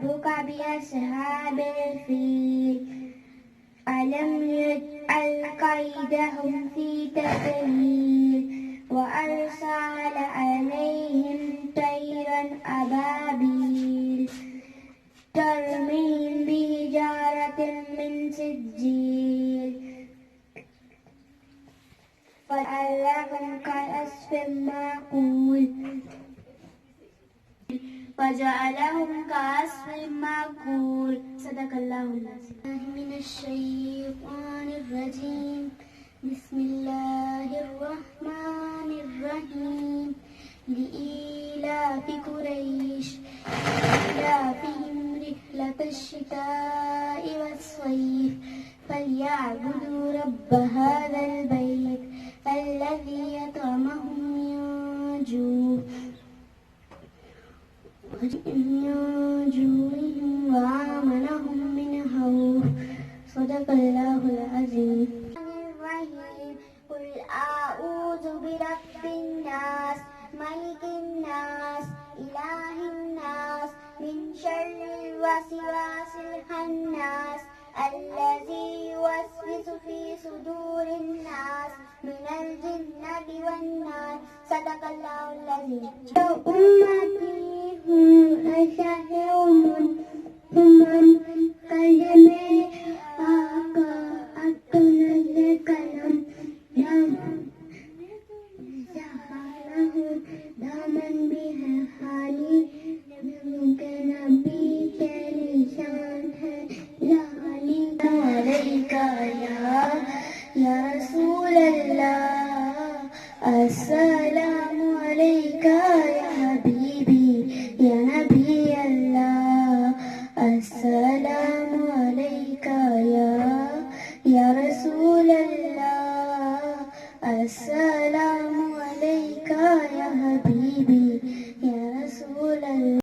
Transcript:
ربك بأصحاب الفيل ألم يجعل كيدهم في تضليل وأرسل عليهم طيرا أبابيل ترميهم بحجارة من سجيل فجعلهم كعصف مأكول صدق الله العظيم. من الشيطان الرجيم بسم الله الرحمن الرحيم لإيلاف قريش إيلافهم رحلة الشتاء والصيف فليعبدوا رب هذا البيت الذي يطعمهم من جوع وآمنهم من خوف صدق الله العظيم. قل أعوذ برب الناس ملك الناس إله الناس من شر الوسواس الخناس الذي يوسوس في صدور الناس من الجنة والناس صدق الله العظيم. أمتي هم أشهر من كلمة آقا أتنى كلام سهله دامن بها حالي ممكن بك لسان है लाली अलैका या रसूल अल्लाह अस्सलामु अलैका या हबीबी या नबी अल्लाह अस्सलामु अलैका या रसूल अल्लाह अस्सलामु